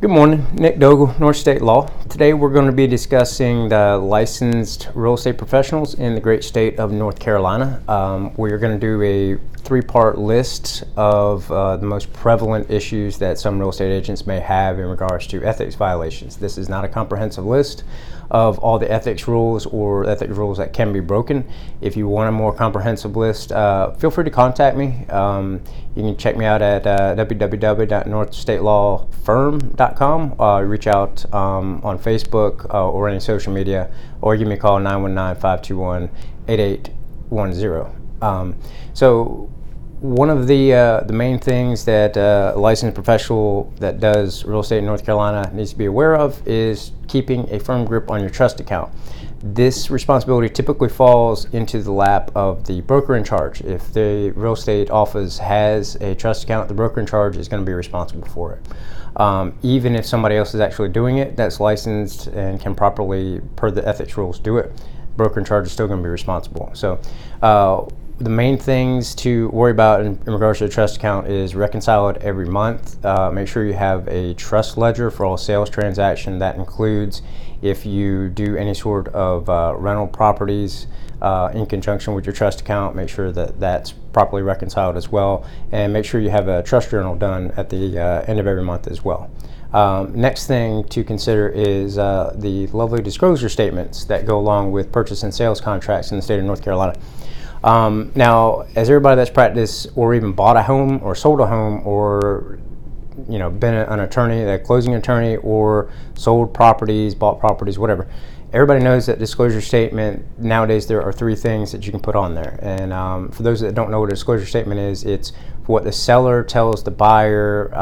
Good morning, Nick Dogle, North State Law. Today we're going to be discussing the licensed real estate professionals in the great state of North Carolina. We're going to do a three-part list of the most prevalent issues that some real estate agents may have in regards to ethics violations. This is not a comprehensive list of all the ethics rules or ethics rules that can be broken. If you want a more comprehensive list, feel free to contact me. You can check me out at www.northstatelawfirm.com. Reach out on Facebook or any social media, or give me a call 919-521-8810. So one of the main things that a licensed professional that does real estate in North Carolina needs to be aware of is keeping a firm grip on your trust account. This responsibility typically falls into the lap of the broker in charge. If the real estate office has a trust account, the broker in charge is going to be responsible for it. Even if somebody else is actually doing it that's licensed and can properly, per the ethics rules, do it, broker in charge is still going to be responsible. So the main things to worry about in regards to the trust account is reconcile it every month. Make sure you have a trust ledger for all sales transaction. That includes if you do any sort of rental properties in conjunction with your trust account. Make sure that that's properly reconciled as well, and make sure you have a trust journal done at the end of every month as well. Next thing to consider is the lovely disclosure statements that go along with purchase and sales contracts in the state of North Carolina. Now, as everybody that's practiced or even bought a home or sold a home or been an attorney, a closing attorney, or sold properties, bought properties, whatever, everybody knows that disclosure statement, nowadays there are three things that you can put on there. And for those that don't know what a disclosure statement is, it's what the seller tells the buyer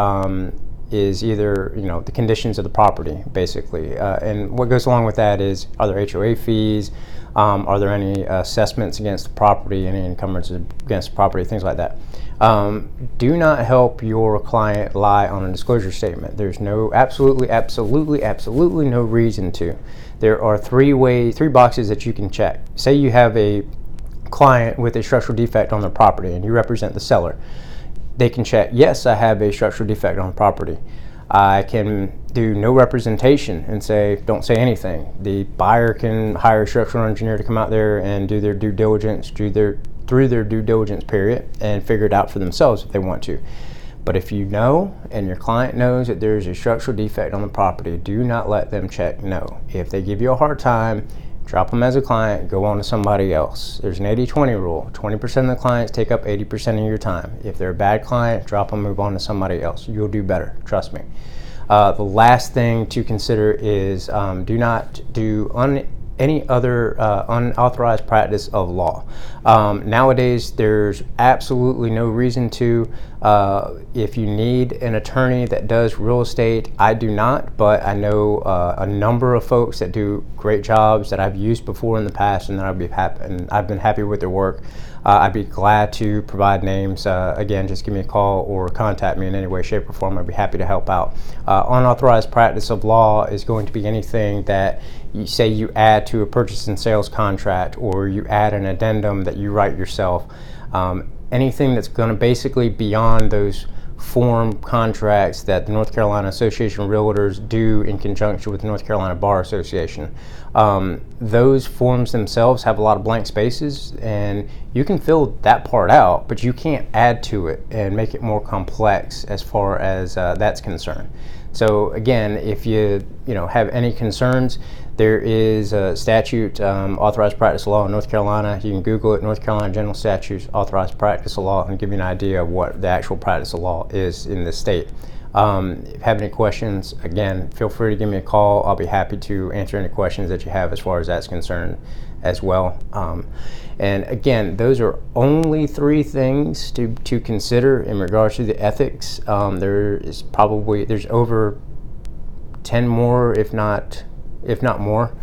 is either the conditions of the property, basically. And what goes along with that is, are there HOA fees? Are there any assessments against the property, any encumbrances against the property, things like that. Do not help your client lie on a disclosure statement. There's absolutely no reason to. There are three boxes that you can check. Say you have a client with a structural defect on their property and you represent the seller. They can check, yes, I have a structural defect on the property. I can do no representation and say, don't say anything. The buyer can hire a structural engineer to come out there and do their due diligence, through their due diligence period, and figure it out for themselves if they want to. But if you know and your client knows that there's a structural defect on the property, do not let them check no. If they give you a hard time, drop them as a client, go on to somebody else. There's an 80-20 rule. 20% of the clients take up 80% of your time. If they're a bad client, drop them, move on to somebody else. You'll do better, trust me. The last thing to consider is do not do any other unauthorized practice of law. Nowadays, there's absolutely no reason to. If you need an attorney that does real estate, I do not, but I know a number of folks that do great jobs that I've used before in the past, and that I've been happy with their work. I'd be glad to provide names. Again, just give me a call or contact me in any way, shape, or form. I'd be happy to help out. Unauthorized practice of law is going to be anything that you say you add to a purchase and sales contract, or you add an addendum that you write yourself. Anything that's going to basically beyond those form contracts that the North Carolina Association of Realtors do in conjunction with the North Carolina Bar Association. Those forms themselves have a lot of blank spaces, and you can fill that part out, but you can't add to it and make it more complex as far as that's concerned. So again, if you have any concerns, there is a statute, Authorized Practice of Law in North Carolina. You can Google it, North Carolina General Statutes, Authorized Practice of Law, and give you an idea of what the actual practice of law is in this state. If you have any questions, again, feel free to give me a call. I'll be happy to answer any questions that you have as far as that's concerned as well. And again, those are only three things to consider in regards to the ethics. There's over 10 more, if not more,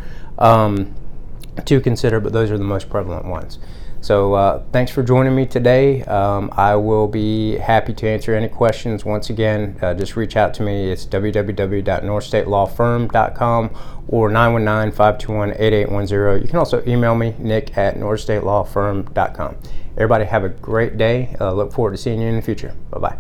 to consider, but those are the most prevalent ones. So thanks for joining me today. I will be happy to answer any questions. Once again, just reach out to me. It's www.northstatelawfirm.com or 919-521-8810. You can also email me, nick@northstatelawfirm.com. Everybody have a great day. Look forward to seeing you in the future. Bye-bye.